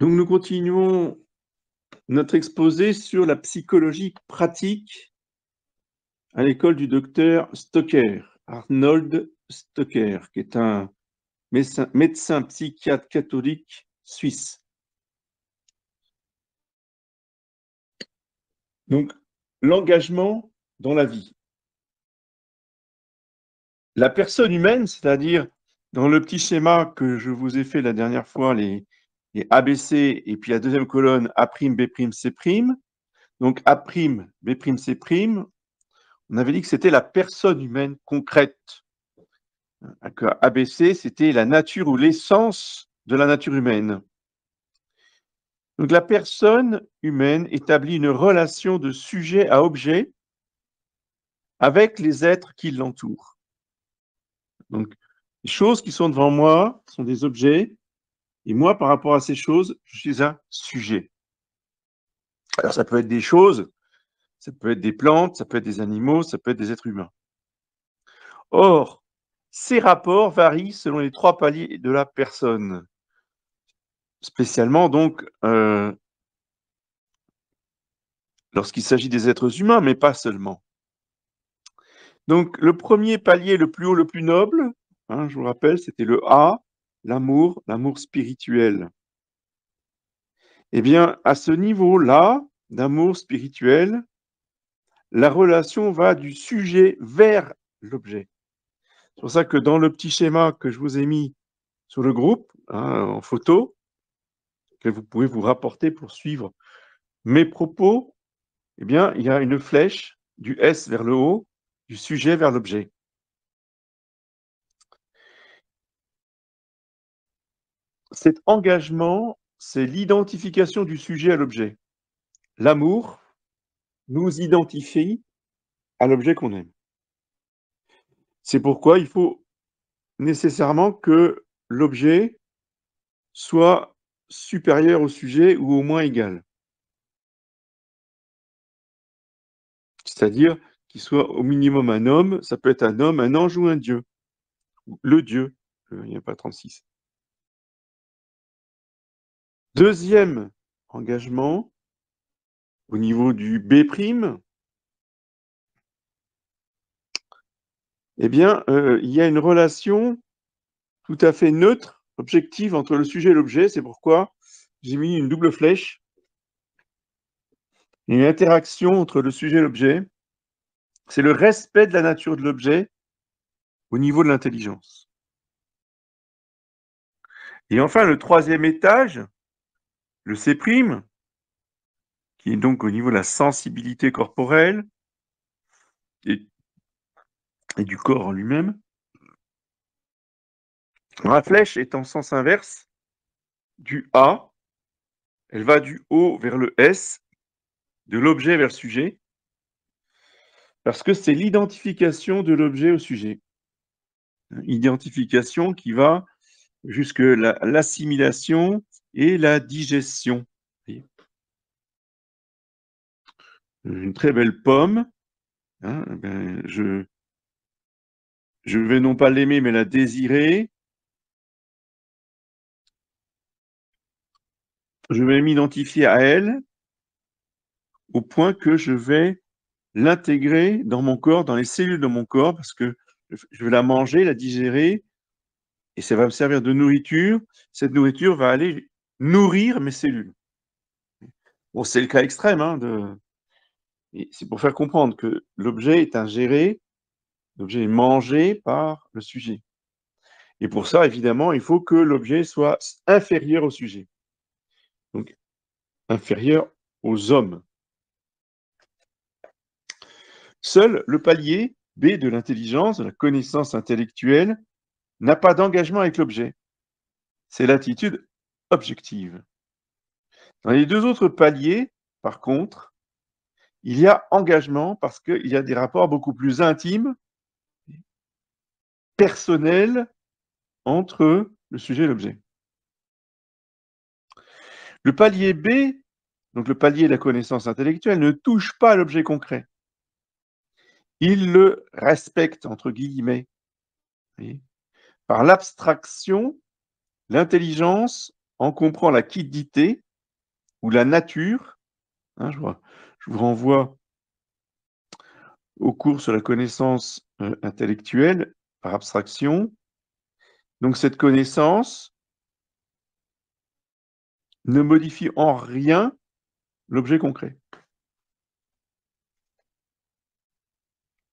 Donc nous continuons notre exposé sur la psychologie pratique à l'école du docteur Stocker, Arnold Stocker, qui est un médecin psychiatre catholique suisse. Donc, l'engagement dans la vie. La personne humaine, c'est-à-dire dans le petit schéma que je vous ai fait la dernière fois, les ABC et puis la deuxième colonne A', B', C'. Donc A', B', C', on avait dit que c'était la personne humaine concrète. ABC, c'était la nature ou l'essence de la nature humaine. Donc la personne humaine établit une relation de sujet à objet avec les êtres qui l'entourent. Donc les choses qui sont devant moi sont des objets, et moi, par rapport à ces choses, je suis un sujet. Alors ça peut être des choses, ça peut être des plantes, ça peut être des animaux, ça peut être des êtres humains. Or, ces rapports varient selon les 3 paliers de la personne. Spécialement donc lorsqu'il s'agit des êtres humains, mais pas seulement. Donc le premier palier, le plus haut, le plus noble, je vous rappelle, c'était le A, l'amour spirituel. Eh bien, à ce niveau-là d'amour spirituel, la relation va du sujet vers l'objet. C'est pour ça que dans le petit schéma que je vous ai mis sur le groupe, en photo, que vous pouvez vous rapporter pour suivre mes propos, eh bien, il y a une flèche du S vers le haut, du sujet vers l'objet. Cet engagement, c'est l'identification du sujet à l'objet. L'amour nous identifie à l'objet qu'on aime. C'est pourquoi il faut nécessairement que l'objet soit supérieur au sujet ou au moins égal. C'est-à-dire qu'il soit au minimum un homme, ça peut être un homme, un ange ou un dieu. Le dieu, il n'y a pas 36. Deuxième engagement, au niveau du B', eh bien, il y a une relation tout à fait neutre, objective entre le sujet et l'objet. C'est pourquoi j'ai mis une double flèche. Une interaction entre le sujet et l'objet. C'est le respect de la nature de l'objet au niveau de l'intelligence. Et enfin, le troisième étage, le C', qui est donc au niveau de la sensibilité corporelle et du corps en lui-même. La flèche est en sens inverse du A. Elle va du O vers le S, de l'objet vers le sujet, parce que c'est l'identification de l'objet au sujet. Identification qui va jusque l'assimilation et la digestion. Une très belle pomme, je vais non pas l'aimer, mais la désirer. Je vais m'identifier à elle au point que je vais l'intégrer dans mon corps, dans les cellules de mon corps, parce que je vais la manger, la digérer, et ça va me servir de nourriture. Cette nourriture va aller nourrir mes cellules. Bon, c'est le cas extrême, et c'est pour faire comprendre que l'objet est ingéré, l'objet est mangé par le sujet. Et pour ça, évidemment, il faut que l'objet soit inférieur au sujet. Donc, inférieur aux hommes. Seul le palier B de l'intelligence, de la connaissance intellectuelle, n'a pas d'engagement avec l'objet. C'est l'attitude objective. Dans les deux autres paliers, par contre, il y a engagement parce qu'il y a des rapports beaucoup plus intimes, personnels, entre le sujet et l'objet. Le palier B, donc le palier de la connaissance intellectuelle, ne touche pas à l'objet concret. Il le respecte, entre guillemets. Par l'abstraction, l'intelligence en comprend la quiddité ou la nature. Hein, je vous renvoie au cours sur la connaissance intellectuelle par abstraction. Donc cette connaissance ne modifie en rien l'objet concret.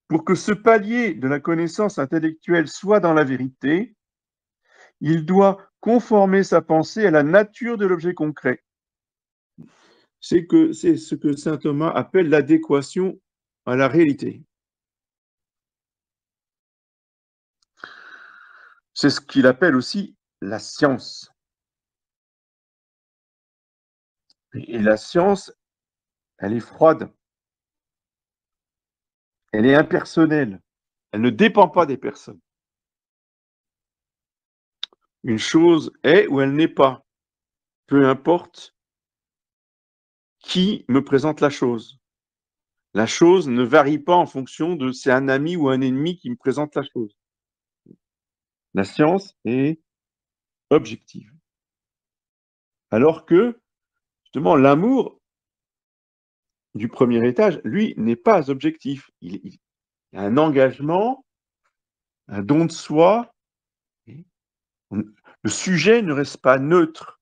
Pour que ce palier de la connaissance intellectuelle soit dans la vérité, il doit conformer sa pensée à la nature de l'objet concret. C'est ce que saint Thomas appelle l'adéquation à la réalité. C'est ce qu'il appelle aussi la science. Et la science, elle est froide, elle est impersonnelle, elle ne dépend pas des personnes. Une chose est ou elle n'est pas, peu importe qui me présente la chose. La chose ne varie pas en fonction de c'est un ami ou un ennemi qui me présente la chose. La science est objective. Alors que, justement, l'amour du premier étage, lui, n'est pas objectif. Il y a un engagement, un don de soi. Le sujet ne reste pas neutre.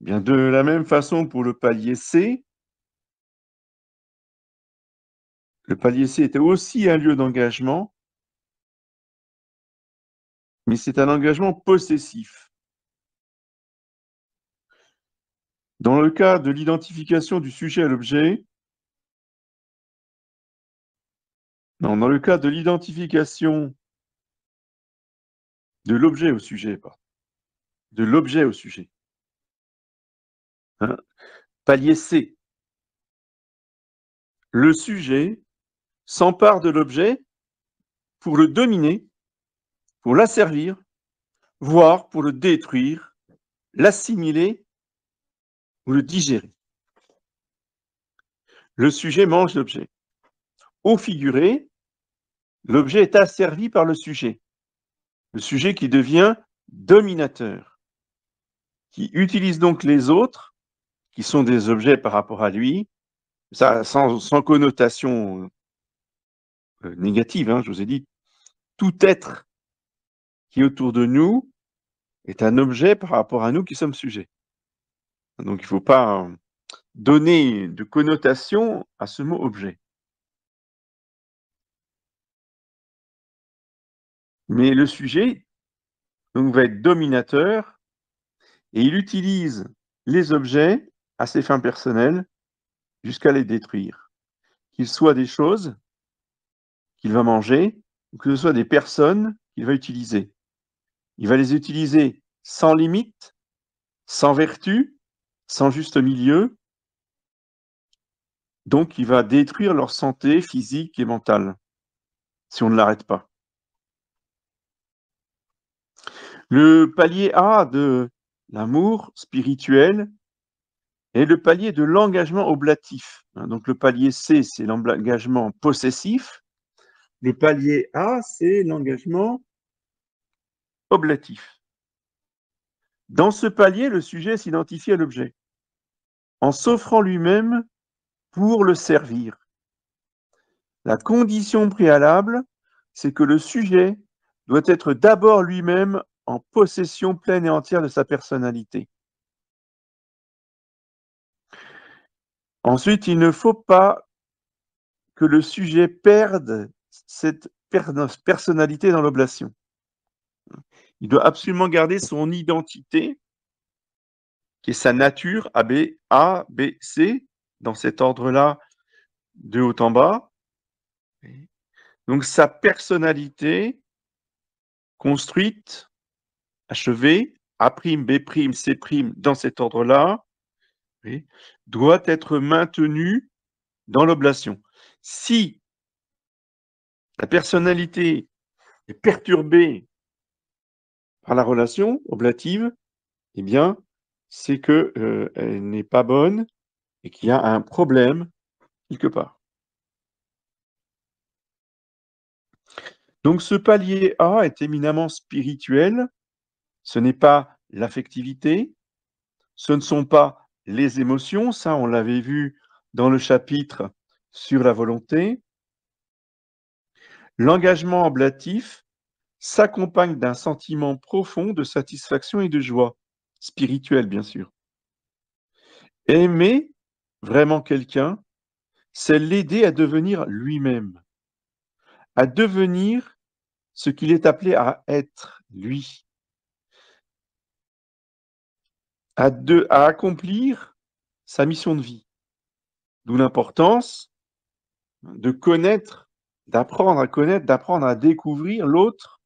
Bien, de la même façon pour le palier C, le palier C était aussi un lieu d'engagement, mais c'est un engagement possessif. Dans le cas de l'identification du sujet à l'objet, non, dans le cas de l'identification de l'objet au sujet, pas de l'objet au sujet. Hein, palier C. Le sujet s'empare de l'objet pour le dominer, pour l'asservir, voire pour le détruire, l'assimiler ou le digérer. Le sujet mange l'objet. Au figuré, l'objet est asservi par le sujet qui devient dominateur, qui utilise donc les autres, qui sont des objets par rapport à lui, ça sans connotation négative, hein, je vous ai dit, tout être qui est autour de nous est un objet par rapport à nous qui sommes sujets. Donc il ne faut pas donner de connotation à ce mot objet. Mais le sujet donc, va être dominateur et il utilise les objets à ses fins personnelles jusqu'à les détruire. Qu'ils soient des choses qu'il va manger ou que ce soit des personnes qu'il va utiliser. Il va les utiliser sans limite, sans vertu, sans juste milieu. Donc, il va détruire leur santé physique et mentale si on ne l'arrête pas. Le palier A de l'amour spirituel est le palier de l'engagement oblatif. Donc, le palier C, c'est l'engagement possessif. Le palier A, c'est l'engagement oblatif. Dans ce palier, le sujet s'identifie à l'objet en s'offrant lui-même pour le servir. La condition préalable, c'est que le sujet doit être d'abord lui-même en possession pleine et entière de sa personnalité. Ensuite, il ne faut pas que le sujet perde cette personnalité dans l'oblation. Il doit absolument garder son identité, qui est sa nature, A, B, C, dans cet ordre-là, de haut en bas. Donc sa personnalité construite, achevée, A', B', C', dans cet ordre-là, doit être maintenue dans l'oblation. Si la personnalité est perturbée par la relation oblative, eh bien, c'est qu'elle n'est pas bonne et qu'il y a un problème quelque part. Donc ce palier A est éminemment spirituel, ce n'est pas l'affectivité, ce ne sont pas les émotions, ça on l'avait vu dans le chapitre sur la volonté. L'engagement ablatif s'accompagne d'un sentiment profond de satisfaction et de joie, spirituelle bien sûr. Aimer vraiment quelqu'un, c'est l'aider à devenir lui-même, à devenir ce qu'il est appelé à être, lui, à accomplir sa mission de vie. D'où l'importance de connaître, d'apprendre à connaître, d'apprendre à découvrir l'autre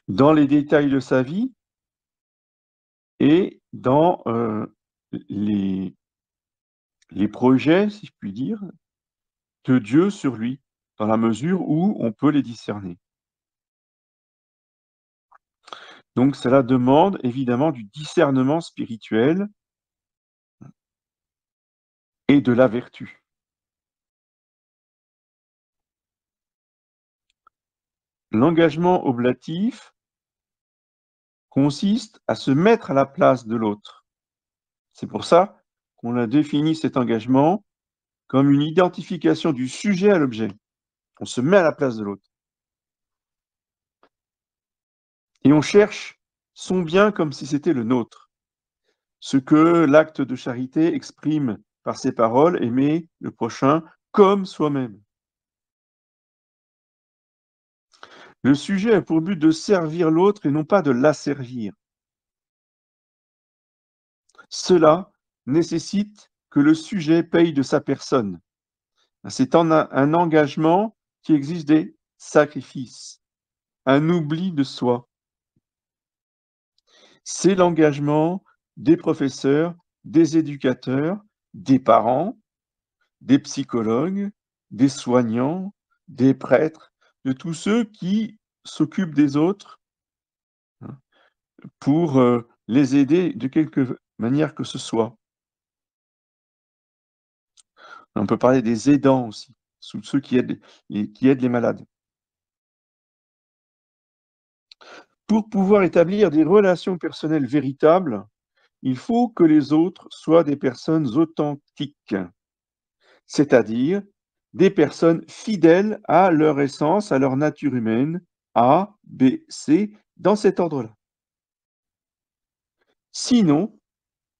dans les détails de sa vie et dans les, les projets, si je puis dire, de Dieu sur lui, dans la mesure où on peut les discerner. Donc cela demande évidemment du discernement spirituel et de la vertu. L'engagement oblatif consiste à se mettre à la place de l'autre. C'est pour ça qu'on a défini cet engagement comme une identification du sujet à l'objet. On se met à la place de l'autre. Et on cherche son bien comme si c'était le nôtre. Ce que l'acte de charité exprime par ses paroles, aimer le prochain comme soi-même. Le sujet a pour but de servir l'autre et non pas de l'asservir. Cela nécessite que le sujet paye de sa personne. C'est un engagement qui exige des sacrifices, un oubli de soi. C'est l'engagement des professeurs, des éducateurs, des parents, des psychologues, des soignants, des prêtres, de tous ceux qui s'occupent des autres, hein, pour les aider de quelque manière que ce soit. On peut parler des aidants aussi, ceux qui aident les malades. Pour pouvoir établir des relations personnelles véritables, il faut que les autres soient des personnes authentiques, c'est-à-dire des personnes fidèles à leur essence, à leur nature humaine, A, B, C, dans cet ordre-là. Sinon,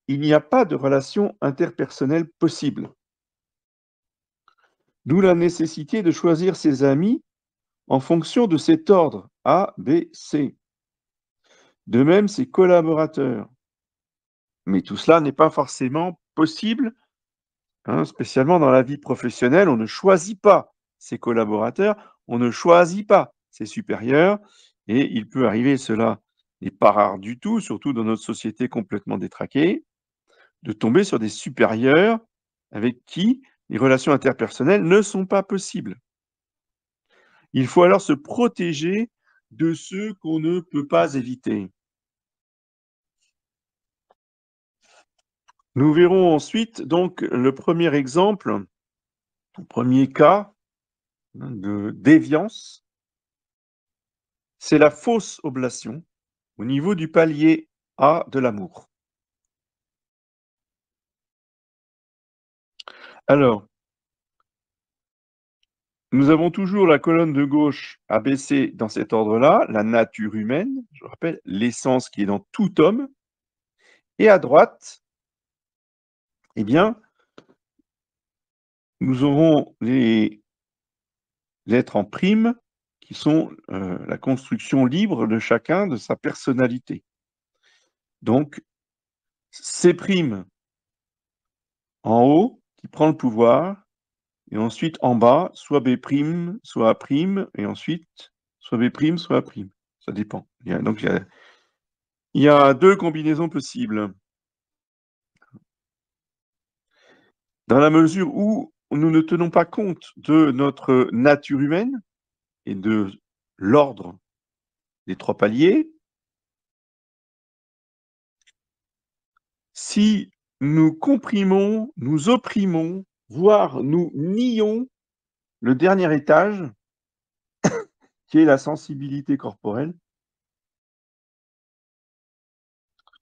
il n'y a pas de relation interpersonnelle possible. D'où la nécessité de choisir ses amis en fonction de cet ordre A, B, C. De même, ses collaborateurs. Mais tout cela n'est pas forcément possible, hein, spécialement dans la vie professionnelle. On ne choisit pas ses collaborateurs, on ne choisit pas ses supérieurs, et il peut arriver, cela n'est pas rare du tout, surtout dans notre société complètement détraquée, de tomber sur des supérieurs avec qui les relations interpersonnelles ne sont pas possibles. Il faut alors se protéger de ceux qu'on ne peut pas éviter. Nous verrons ensuite donc le premier exemple, le premier cas, hein, de déviance, c'est la fausse oblation au niveau du palier A de l'amour. Alors, nous avons toujours la colonne de gauche abaissée dans cet ordre-là, la nature humaine, je rappelle, l'essence qui est dans tout homme, et à droite, eh bien, nous aurons les lettres en prime qui sont la construction libre de chacun de sa personnalité. Donc, C' en haut, qui prend le pouvoir, et ensuite en bas, soit B', soit A', et ensuite soit B', soit A'. Ça dépend. Donc, il y a 2 combinaisons possibles. Dans la mesure où nous ne tenons pas compte de notre nature humaine et de l'ordre des 3 paliers, si nous comprimons, nous opprimons, voire nous nions le dernier étage, qui est la sensibilité corporelle,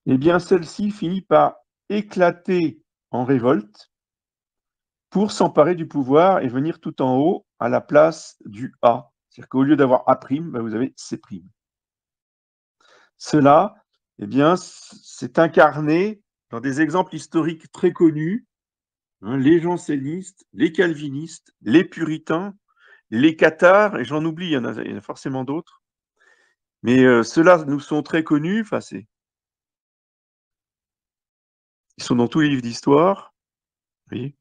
eh bien celle-ci finit par éclater en révolte pour s'emparer du pouvoir et venir tout en haut à la place du A. C'est-à-dire qu'au lieu d'avoir A', vous avez C'. Cela, eh bien, c'est incarné dans des exemples historiques très connus, hein, les jansénistes, les calvinistes, les puritains, les cathares, et j'en oublie, il y en a forcément d'autres. Mais ceux-là nous sont très connus, enfin, ils sont dans tous les livres d'histoire, vous voyez.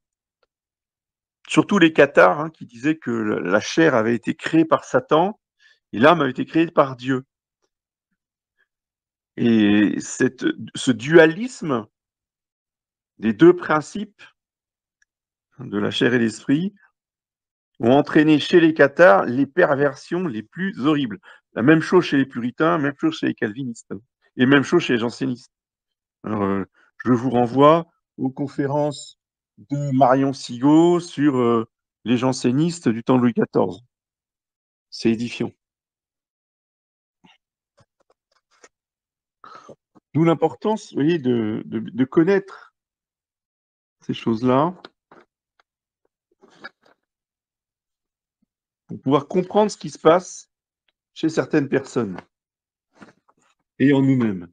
Surtout les cathares, hein, qui disaient que la chair avait été créée par Satan et l'âme avait été créée par Dieu. Et ce dualisme des deux principes, de la chair et l'esprit, ont entraîné chez les cathares les perversions les plus horribles. La même chose chez les puritains, même chose chez les calvinistes, et même chose chez les jansénistes. Alors, je vous renvoie aux conférences de Marion Sigaud sur les jansénistes du temps de Louis XIV. C'est édifiant. D'où l'importance, vous voyez, de connaître ces choses-là pour pouvoir comprendre ce qui se passe chez certaines personnes et en nous-mêmes.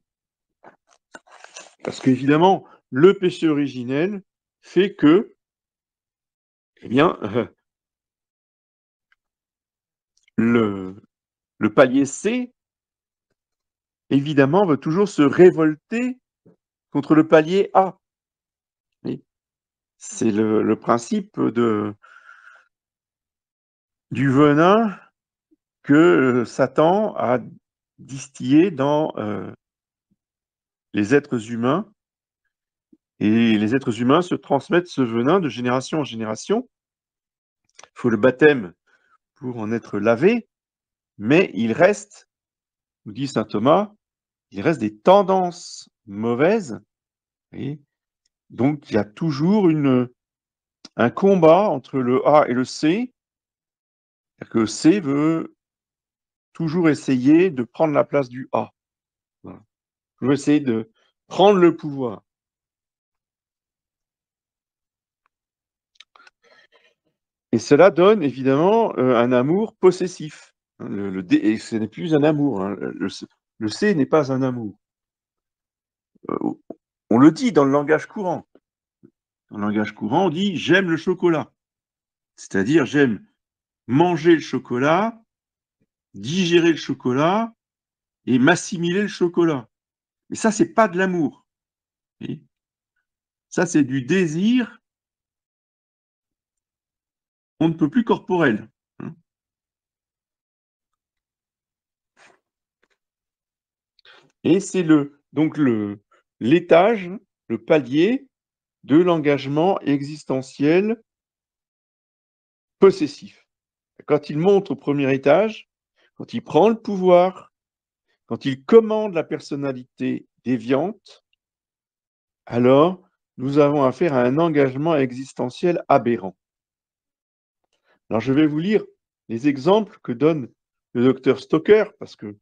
Parce qu'évidemment, le péché originel fait que, eh bien, le palier C, évidemment, veut toujours se révolter contre le palier A. C'est le principe du venin que Satan a distillé dans les êtres humains. Et les êtres humains se transmettent ce venin de génération en génération. Il faut le baptême pour en être lavé, mais il reste, nous dit saint Thomas, il reste des tendances mauvaises. Et donc, il y a toujours un combat entre le A et le C. C'est-à-dire que C veut toujours essayer de prendre la place du A. Voilà. Toujours essayer de prendre le pouvoir. Et cela donne évidemment un amour possessif. Et ce n'est plus un amour. Hein. Le C n'est pas un amour. On le dit dans le langage courant. Dans le langage courant, on dit j'aime le chocolat. C'est-à-dire j'aime manger le chocolat, digérer le chocolat et m'assimiler le chocolat. Mais ça, c'est pas de l'amour. Ça, c'est du désir, on ne peut plus corporel. Hein. Et c'est donc l'étage, le palier de l'engagement existentiel possessif. Quand il monte au premier étage, quand il prend le pouvoir, quand il commande la personnalité déviante, alors nous avons affaire à un engagement existentiel aberrant. Alors je vais vous lire les exemples que donne le docteur Stoker, parce que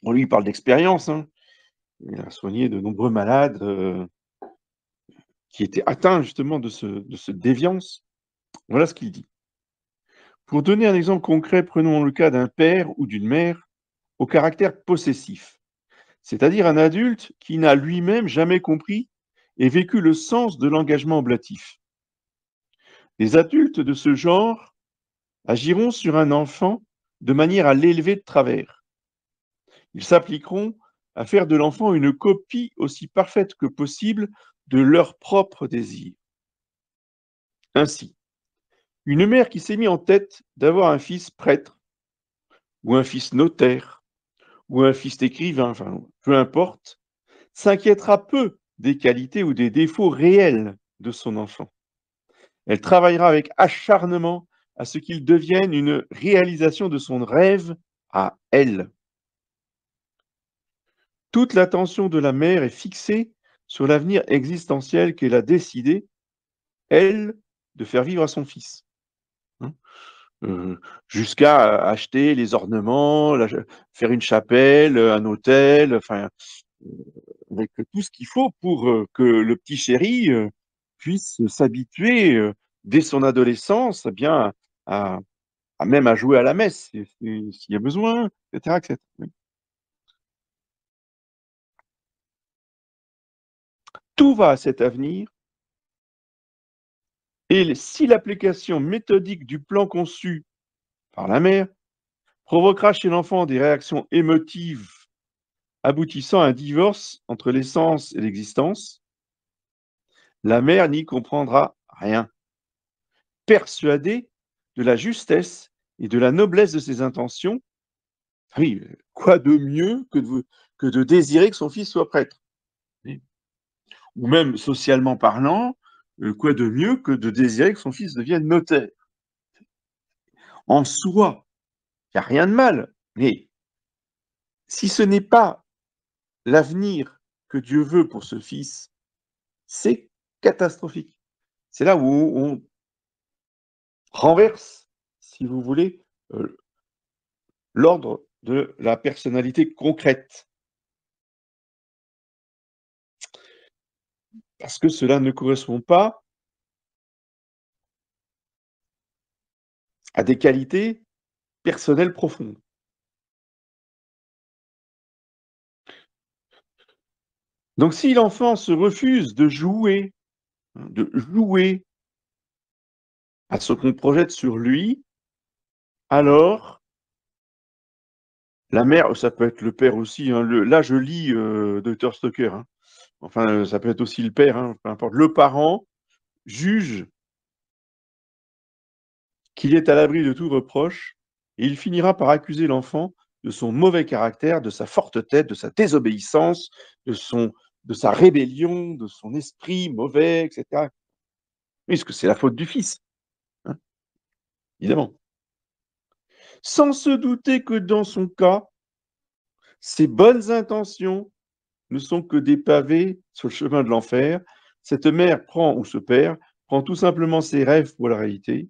lui il parle d'expérience, hein. Il a soigné de nombreux malades qui étaient atteints justement de ce déviance. Voilà ce qu'il dit. Pour donner un exemple concret, prenons le cas d'un père ou d'une mère au caractère possessif, c'est-à-dire un adulte qui n'a lui-même jamais compris et vécu le sens de l'engagement oblatif. Les adultes de ce genre agiront sur un enfant de manière à l'élever de travers. Ils s'appliqueront à faire de l'enfant une copie aussi parfaite que possible de leur propre désir. Ainsi, une mère qui s'est mis en tête d'avoir un fils prêtre, ou un fils notaire, ou un fils écrivain, enfin, peu importe, s'inquiétera peu des qualités ou des défauts réels de son enfant. Elle travaillera avec acharnement à ce qu'il devienne une réalisation de son rêve à elle. Toute l'attention de la mère est fixée sur l'avenir existentiel qu'elle a décidé, elle, de faire vivre à son fils. Hein. Jusqu'à acheter les ornements, faire une chapelle, un hôtel, enfin, avec tout ce qu'il faut pour que le petit chéri puisse s'habituer dès son adolescence, eh bien, à, même à jouer à la messe s'il y a besoin, etc., etc. Oui. Tout va à cet avenir, et si l'application méthodique du plan conçu par la mère provoquera chez l'enfant des réactions émotives aboutissant à un divorce entre l'essence et l'existence, la mère n'y comprendra rien. Persuadée de la justesse et de la noblesse de ses intentions, oui, quoi de mieux que de désirer que son fils soit prêtre? Ou même socialement parlant, quoi de mieux que de désirer que son fils devienne notaire? En soi, il n'y a rien de mal, mais si ce n'est pas l'avenir que Dieu veut pour ce fils, c'est catastrophique. C'est là où on renverse, si vous voulez, l'ordre de la personnalité concrète. Parce que cela ne correspond pas à des qualités personnelles profondes. Donc si l'enfant se refuse de jouer à ce qu'on projette sur lui, alors la mère, ça peut être le père aussi, hein, là je lis Dr Stoker, hein. Enfin ça peut être aussi le père, hein, peu importe. Le parent juge qu'il est à l'abri de tout reproche, et il finira par accuser l'enfant de son mauvais caractère, de sa forte tête, de sa désobéissance, de sa rébellion, de son esprit mauvais, etc. Oui, parce que c'est la faute du fils, hein, évidemment. Sans se douter que dans son cas, ses bonnes intentions ne sont que des pavés sur le chemin de l'enfer. Cette mère prend, ou ce père, prend tout simplement ses rêves pour la réalité,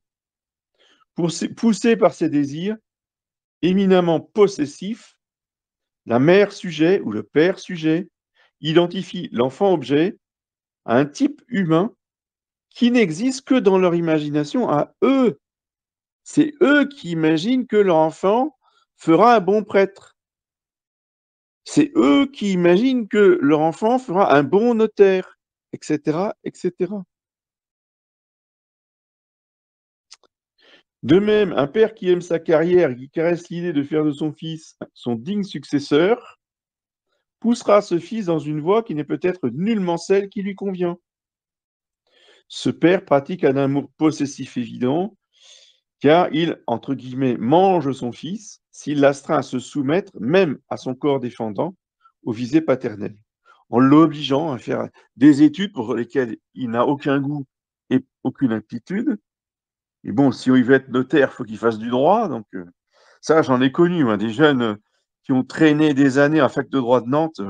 poussée par ses désirs éminemment possessifs. La mère sujet ou le père sujet identifie l'enfant objet à un type humain qui n'existe que dans leur imagination à eux. C'est eux qui imaginent que leur enfant fera un bon prêtre. C'est eux qui imaginent que leur enfant fera un bon notaire, etc., etc. De même, un père qui aime sa carrière et qui caresse l'idée de faire de son fils son digne successeur poussera ce fils dans une voie qui n'est peut-être nullement celle qui lui convient. Ce père pratique un amour possessif évident, car il, entre guillemets, mange son fils s'il l'astreint à se soumettre, même à son corps défendant, aux visées paternelles, en l'obligeant à faire des études pour lesquelles il n'a aucun goût et aucune aptitude. Et bon, si il veut être notaire, il faut qu'il fasse du droit. Donc, ça, j'en ai connu, moi, des jeunes qui ont traîné des années à fac de droit de Nantes.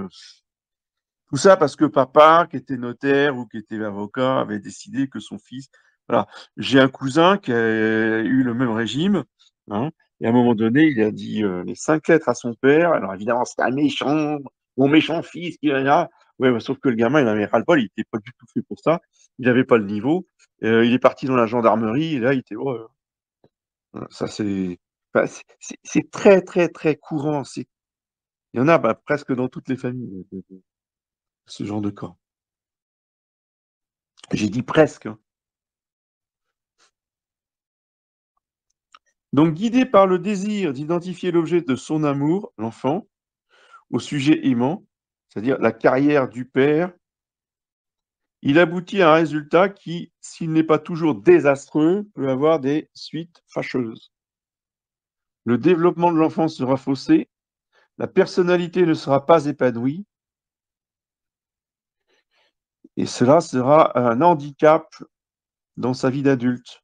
Tout ça parce que papa, qui était notaire ou qui était avocat, avait décidé que son fils. Voilà. J'ai un cousin qui a eu le même régime, hein, et à un moment donné, il a dit les 5 lettres à son père. Alors évidemment, c'était un méchant, mon méchant fils, qui là. Ouais, bah, sauf que le gamin, il avait ras-le-bol, il n'était pas du tout fait pour ça. Il n'avait pas le niveau. Il est parti dans la gendarmerie, et là, il était. Oh, ça, c'est. Enfin, c'est très, très, très courant. Il y en a bah, presque dans toutes les familles, ce genre de cas. J'ai dit presque, hein. Donc, guidé par le désir d'identifier l'objet de son amour, l'enfant, au sujet aimant, c'est-à-dire la carrière du père, il aboutit à un résultat qui, s'il n'est pas toujours désastreux, peut avoir des suites fâcheuses. Le développement de l'enfant sera faussé, la personnalité ne sera pas épanouie, et cela sera un handicap dans sa vie d'adulte.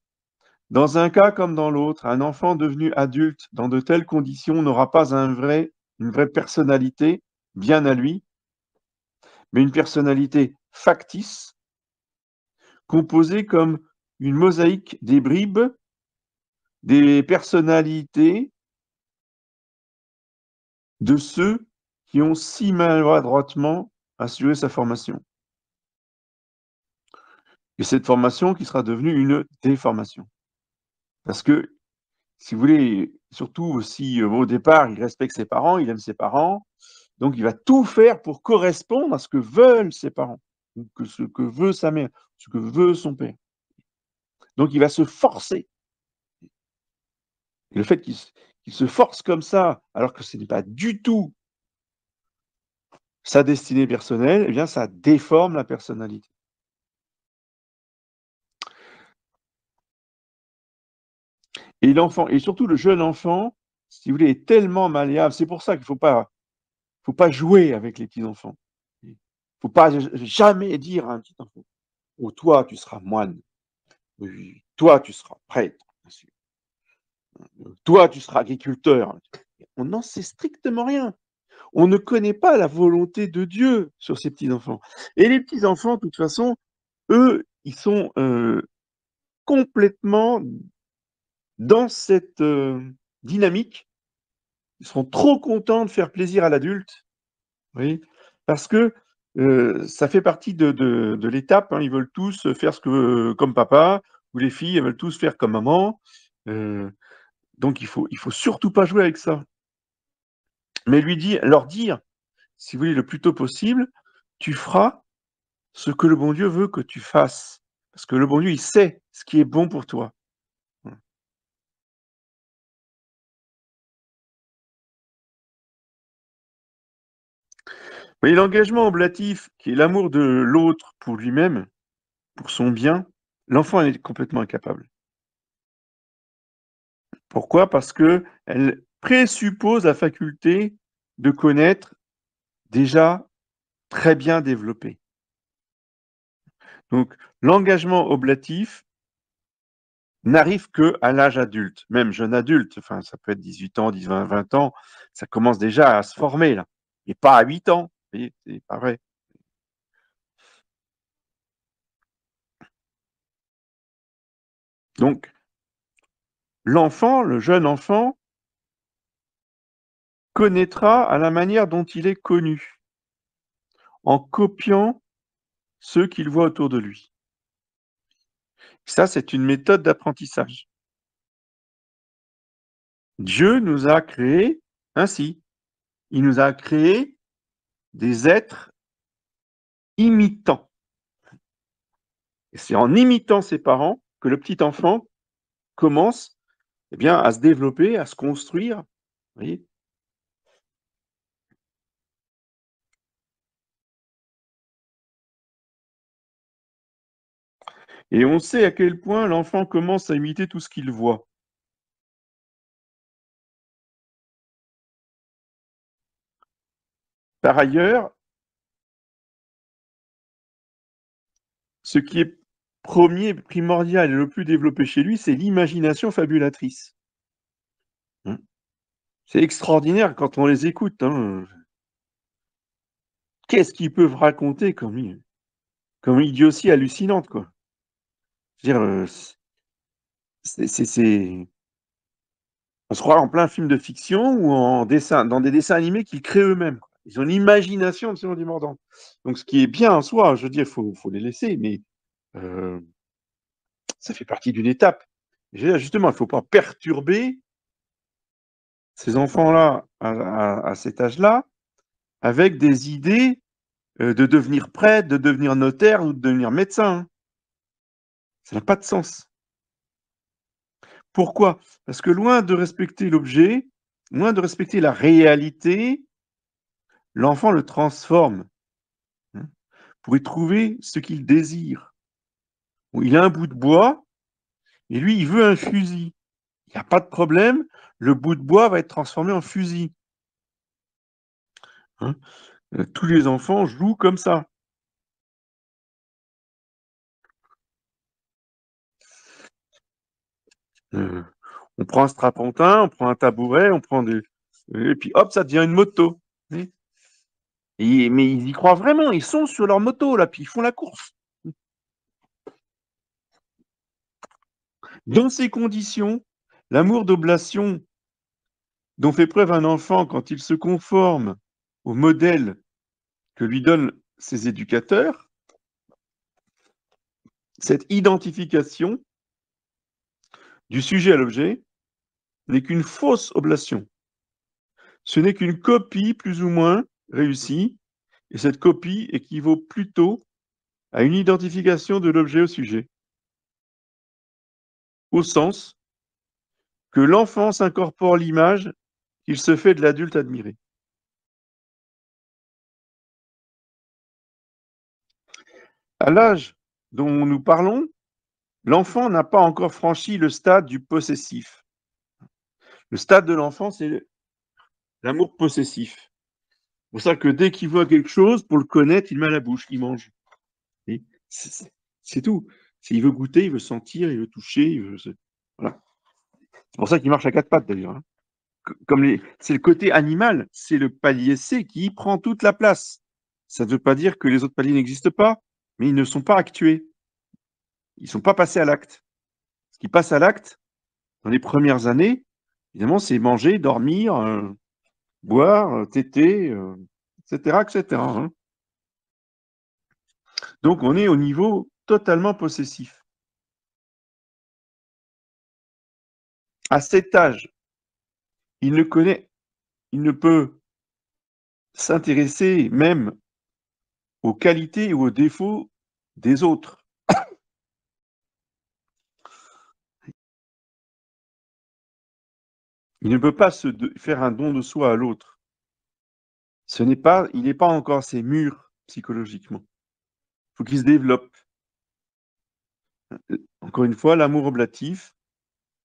Dans un cas comme dans l'autre, un enfant devenu adulte dans de telles conditions n'aura pas une vraie personnalité bien à lui, mais une personnalité factice, composée comme une mosaïque des bribes, des personnalités de ceux qui ont si maladroitement assurer sa formation. Et cette formation qui sera devenue une déformation. Parce que, si vous voulez, surtout si, au départ, il respecte ses parents, il aime ses parents, donc il va tout faire pour correspondre à ce que veulent ses parents, ou que ce que veut sa mère, ce que veut son père. Donc il va se forcer. Et le fait qu'il se force comme ça, alors que ce n'est pas du tout sa destinée personnelle, eh bien ça déforme la personnalité. Et l'enfant et surtout le jeune enfant, si vous voulez, est tellement malléable. C'est pour ça qu'il faut pas jouer avec les petits enfants. Il faut pas jamais dire à un petit enfant: «Oh toi, tu seras moine. Oui, toi, tu seras prêtre, bien sûr. Toi, tu seras agriculteur». On n'en sait strictement rien. On ne connaît pas la volonté de Dieu sur ces petits enfants. Et les petits enfants, de toute façon, eux, ils sont, complètement dans cette, dynamique. Ils seront trop contents de faire plaisir à l'adulte, vous voyez? Parce que, ça fait partie de l'étape, hein. Ils veulent tous faire ce que comme papa, ou les filles, elles veulent tous faire comme maman, heu, donc il faut surtout pas jouer avec ça. Mais leur dire, si vous voulez, le plus tôt possible: «Tu feras ce que le bon Dieu veut que tu fasses». Parce que le bon Dieu, il sait ce qui est bon pour toi. Mmh. Vous voyez, l'engagement oblatif, qui est l'amour de l'autre pour lui-même, pour son bien, l'enfant en est complètement incapable. Pourquoi? Parce qu'elle présuppose la faculté de connaître déjà très bien développée. Donc l'engagement oblatif n'arrive qu'à l'âge adulte, même jeune adulte, enfin ça peut être 18 ans, 20 ans, ça commence déjà à se former là, et pas à 8 ans, vous voyez? C'est pas vrai. Donc l'enfant, le jeune enfant, connaîtra à la manière dont il est connu, en copiant ceux qu'il voit autour de lui. Ça, c'est une méthode d'apprentissage. Dieu nous a créés ainsi. Il nous a créés des êtres imitants. Et c'est en imitant ses parents que le petit enfant commence, eh bien, à se développer, à se construire. Vous voyez? Et on sait à quel point l'enfant commence à imiter tout ce qu'il voit. Par ailleurs, ce qui est premier, primordial et le plus développé chez lui, c'est l'imagination fabulatrice. Mmh. C'est extraordinaire quand on les écoute, hein, qu'est-ce qu'ils peuvent raconter comme idiotie hallucinante, quoi. Je veux dire, c'est on se croit en plein film de fiction ou en dessin dans des dessins animés qu'ils créent eux-mêmes, quoi. Ils ont une imagination absolument débordante. Donc ce qui est bien en soi, je veux dire, faut les laisser, mais heu, ça fait partie d'une étape. Je veux dire, justement, il ne faut pas perturber ces enfants-là à cet âge-là avec des idées, de devenir prêtre, de devenir notaire ou de devenir médecin, hein. Ça n'a pas de sens. Pourquoi? Parce que loin de respecter l'objet, loin de respecter la réalité, l'enfant le transforme, hein, pour y trouver ce qu'il désire. Bon, il a un bout de bois et lui, il veut un fusil. Il y a pas de problème, le bout de bois va être transformé en fusil, hein. Tous les enfants jouent comme ça. Heu, on prend un strapontin, on prend un tabouret, on prend des et puis hop, ça devient une moto. Mmh. Et mais ils y croient vraiment, ils sont sur leur moto là, puis ils font la course. Dans ces conditions, l'amour d'oblation dont fait preuve un enfant quand il se conforme au modèle que lui donne ses éducateurs, cette identification du sujet à l'objet n'est qu'une fausse oblation. Ce n'est qu'une copie plus ou moins réussie, et cette copie équivaut plutôt à une identification de l'objet au sujet, au sens que l'enfant s'incorpore l'image qu'il se fait de l'adulte admiré. À l'âge dont nous parlons, l'enfant n'a pas encore franchi le stade du possessif. Le stade de l'enfant, c'est l'amour possessif. C'est pour ça que dès qu'il voit quelque chose, pour le connaître, il met à la bouche, il mange. Et c'est tout. Il veut goûter, il veut sentir, il veut toucher, voilà. C'est pour ça qu'il marche à quatre pattes d'ailleurs, hein. C'est le côté animal, c'est le palier C qui prend toute la place. Ça ne veut pas dire que les autres paliers n'existent pas, mais ils ne sont pas actués. Ils ne sont pas passés à l'acte. Ce qui passe à l'acte, dans les premières années, évidemment, c'est manger, dormir, boire, téter, etc., etc., hein. Donc, on est au niveau totalement possessif. À cet âge, il ne peut s'intéresser même aux qualités ou aux défauts des autres. Il ne peut pas faire un don de soi à l'autre. Il n'est pas encore assez mûr psychologiquement. Il faut qu'il se développe. Encore une fois, l'amour oblatif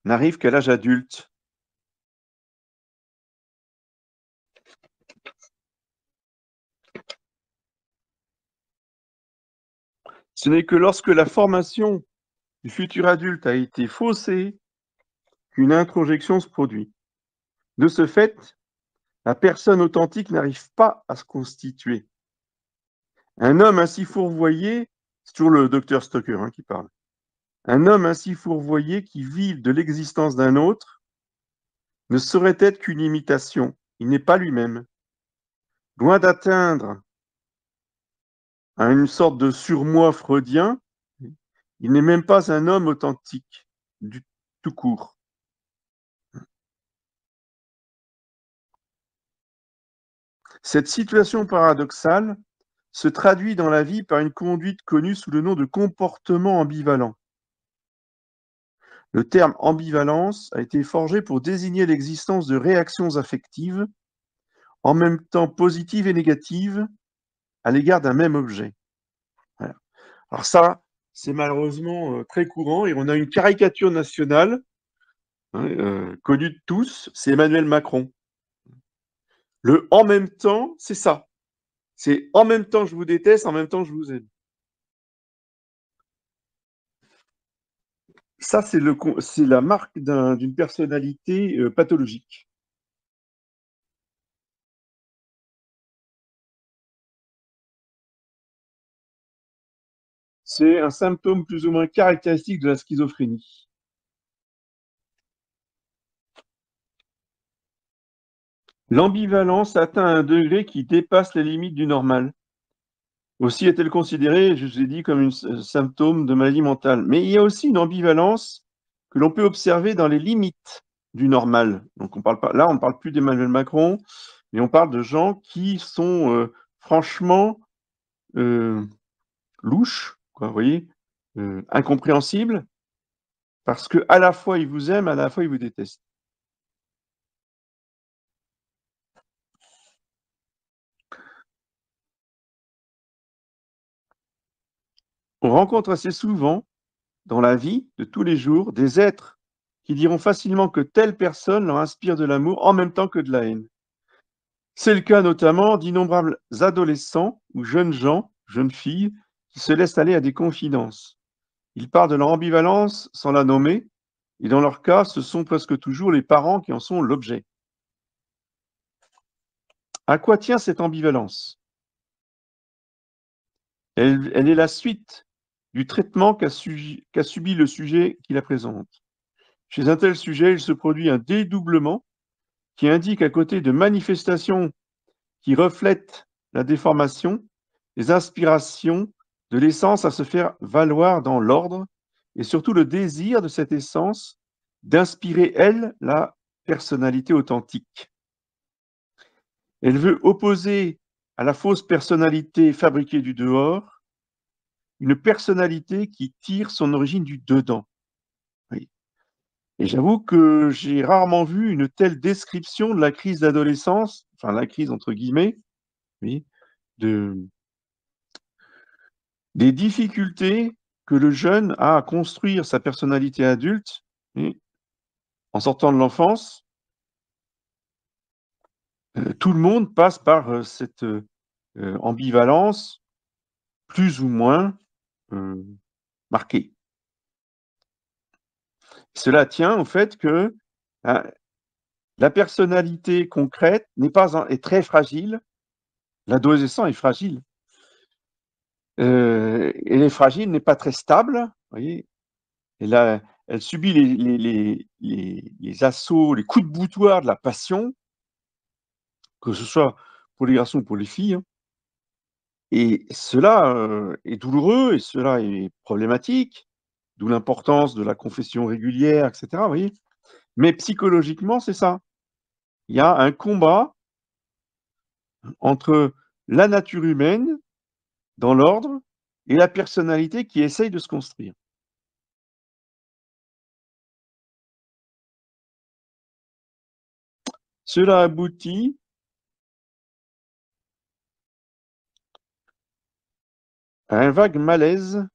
n'arrive qu'à l'âge adulte. Ce n'est que lorsque la formation du futur adulte a été faussée qu'une introjection se produit. De ce fait, la personne authentique n'arrive pas à se constituer. Un homme ainsi fourvoyé, c'est toujours le docteur Stoker qui parle, un homme ainsi fourvoyé qui vit de l'existence d'un autre ne saurait être qu'une imitation, il n'est pas lui-même. Loin d'atteindre à une sorte de surmoi freudien, il n'est même pas un homme authentique, tout court. Cette situation paradoxale se traduit dans la vie par une conduite connue sous le nom de comportement ambivalent. Le terme ambivalence a été forgé pour désigner l'existence de réactions affectives, en même temps positives et négatives, à l'égard d'un même objet. Voilà. Alors ça, c'est malheureusement très courant, et on a une caricature nationale connue de tous, c'est Emmanuel Macron. Le « en même temps », c'est ça. C'est en même temps je vous déteste, en même temps je vous aime. Ça, c'est la marque d'une personnalité pathologique. C'est un symptôme plus ou moins caractéristique de la schizophrénie. L'ambivalence atteint un degré qui dépasse les limites du normal. Aussi est-elle considérée, je vous ai dit, comme un symptôme de maladie mentale. Mais il y a aussi une ambivalence que l'on peut observer dans les limites du normal. Donc on ne parle plus d'Emmanuel Macron, mais on parle de gens qui sont franchement louches, quoi, vous voyez, incompréhensibles, parce que à la fois ils vous aiment, à la fois ils vous détestent. On rencontre assez souvent dans la vie de tous les jours des êtres qui diront facilement que telle personne leur inspire de l'amour en même temps que de la haine. C'est le cas notamment d'innombrables adolescents ou jeunes gens, jeunes filles, qui se laissent aller à des confidences. Ils parlent de leur ambivalence sans la nommer, et dans leur cas, ce sont presque toujours les parents qui en sont l'objet. À quoi tient cette ambivalence? Elle est la suite du traitement qu'a subi le sujet qui la présente. Chez un tel sujet, il se produit un dédoublement qui indique, à côté de manifestations qui reflètent la déformation, les inspirations de l'essence à se faire valoir dans l'ordre et surtout le désir de cette essence d'inspirer, elle, la personnalité authentique. Elle veut opposer à la fausse personnalité fabriquée du dehors une personnalité qui tire son origine du dedans. Oui. Et j'avoue que j'ai rarement vu une telle description de la crise d'adolescence, enfin la crise entre guillemets, oui, de, des difficultés que le jeune a à construire sa personnalité adulte, oui, en sortant de l'enfance. Tout le monde passe par cette ambivalence plus ou moins euh, marquée. Cela tient au fait que hein, la personnalité concrète est très fragile. L'adolescent est fragile. Elle est fragile, n'est pas très stable. Vous voyez, elle subit les assauts, les coups de boutoir de la passion, que ce soit pour les garçons ou pour les filles. Hein. Et cela est douloureux et cela est problématique, d'où l'importance de la confession régulière, etc. Vous voyez. Mais psychologiquement, c'est ça. Il y a un combat entre la nature humaine dans l'ordre et la personnalité qui essaye de se construire. Cela aboutit à un vague malaise,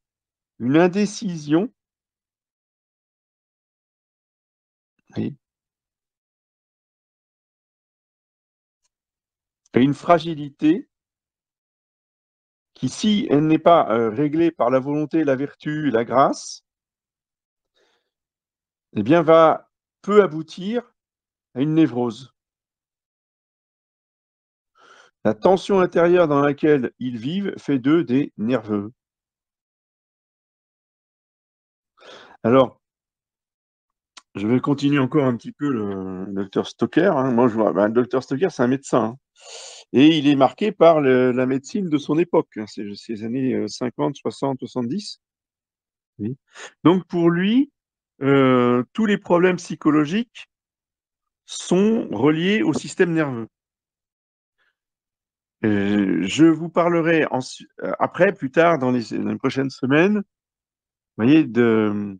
une indécision et une fragilité qui, si elle n'est pas réglée par la volonté, la vertu, la grâce, eh bien, peut aboutir à une névrose. La tension intérieure dans laquelle ils vivent fait d'eux des nerveux. Alors, je vais continuer encore un petit peu le docteur Stoker. Hein. Moi, je vois, le docteur Stoker, c'est un médecin. Hein. Et il est marqué par la médecine de son époque, hein, ces années 50, 60, 70. Oui. Donc, pour lui, tous les problèmes psychologiques sont reliés au système nerveux. Je vous parlerai après, plus tard, dans les prochaines semaines, vous voyez, d'un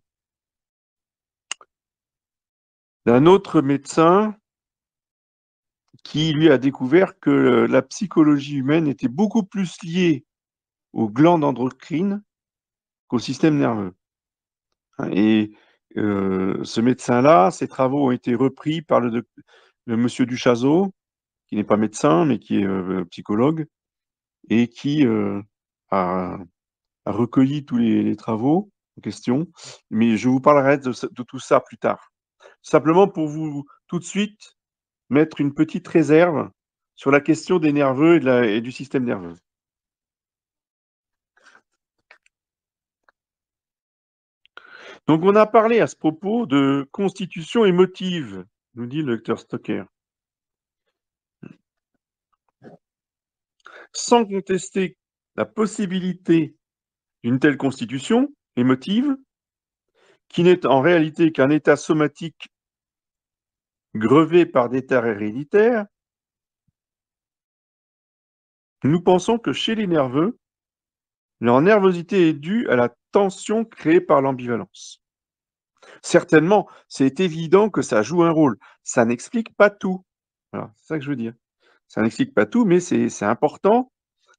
autre médecin qui, lui, a découvert que la psychologie humaine était beaucoup plus liée aux glandes endocrines qu'au système nerveux. Et ce médecin-là, ses travaux ont été repris par le monsieur Duchazot, qui n'est pas médecin, mais qui est psychologue, et qui a, a recueilli tous les travaux en question. Mais je vous parlerai de tout ça plus tard. Simplement pour vous, tout de suite, mettre une petite réserve sur la question des nerveux et du système nerveux. Donc, on a parlé à ce propos de constitution émotive, nous dit le docteur Stoker. Sans contester la possibilité d'une telle constitution émotive, qui n'est en réalité qu'un état somatique grevé par des tares héréditaires, nous pensons que chez les nerveux, leur nervosité est due à la tension créée par l'ambivalence. Certainement, c'est évident que ça joue un rôle. Ça n'explique pas tout. Voilà, c'est ça que je veux dire. Ça n'explique pas tout, mais c'est important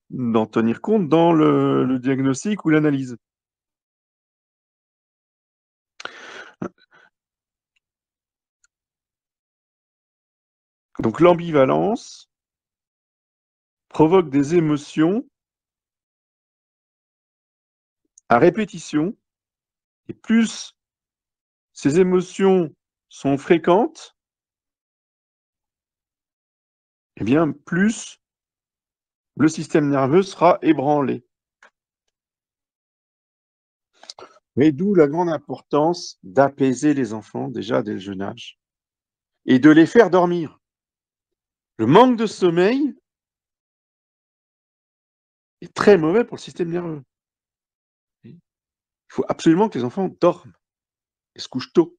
d'en tenir compte dans le diagnostic ou l'analyse. Donc l'ambivalence provoque des émotions à répétition, et plus ces émotions sont fréquentes, eh bien plus le système nerveux sera ébranlé. Mais d'où la grande importance d'apaiser les enfants déjà dès le jeune âge et de les faire dormir. Le manque de sommeil est très mauvais pour le système nerveux. Il faut absolument que les enfants dorment et se couchent tôt.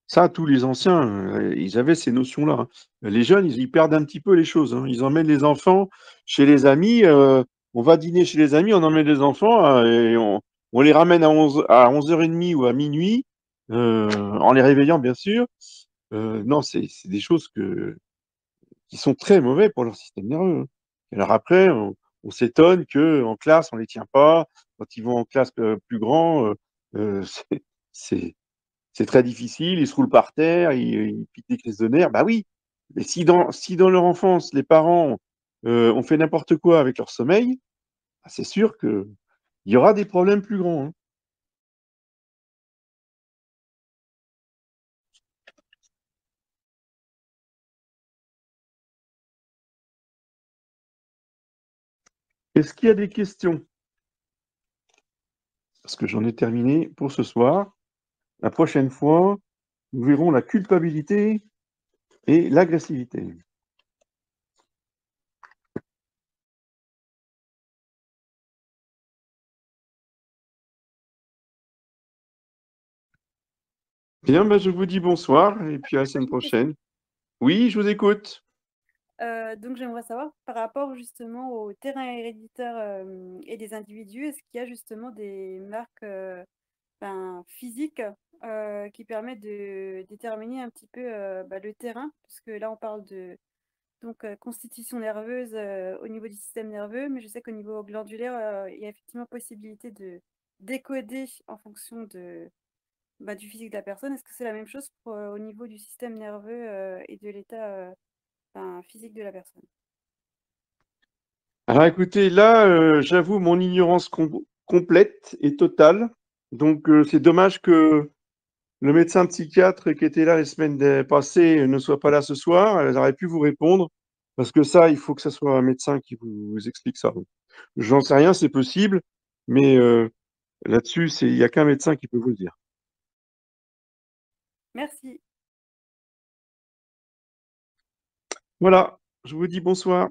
Ça, tous les anciens, ils avaient ces notions-là, hein. Les jeunes, ils perdent un petit peu les choses, hein. Ils emmènent les enfants chez les amis, on va dîner chez les amis, on emmène les enfants, et on les ramène à 11h30 ou à minuit, en les réveillant bien sûr. Non, c'est des choses qui sont très mauvais pour leur système nerveux, hein. Alors après, on s'étonne qu'en classe, on les tient pas. Quand ils vont en classe, plus grand, c'est c'est c'est très difficile, ils se roulent par terre, ils piquent des crises de nerfs. Bah oui, mais si dans leur enfance, les parents, ont fait n'importe quoi avec leur sommeil, bah, c'est sûr qu'il y aura des problèmes plus grands, hein. Est-ce qu'il y a des questions? Parce que j'en ai terminé pour ce soir. La prochaine fois, nous verrons la culpabilité et l'agressivité. Bien, bah, je vous dis bonsoir et puis à la semaine prochaine. Oui, je vous écoute. Donc j'aimerais savoir par rapport justement aux terrains héréditaires, et des individus, est-ce qu'il y a justement des marques, physiques, qui permettent de déterminer un petit peu, le terrain? Parce que là on parle de donc constitution nerveuse, au niveau du système nerveux, mais je sais qu'au niveau glandulaire, il y a effectivement possibilité de décoder en fonction du physique de la personne. Est-ce que c'est la même chose pour, au niveau du système nerveux, et de l'état, physique de la personne? Alors écoutez, là, j'avoue mon ignorance complète et totale. Donc, c'est dommage que le médecin psychiatre qui était là les semaines passées ne soit pas là ce soir. Elle aurait pu vous répondre, parce que ça, il faut que ça soit un médecin qui vous explique ça. J'en sais rien, c'est possible, mais là-dessus, il n'y a qu'un médecin qui peut vous le dire. Merci. Voilà, je vous dis bonsoir.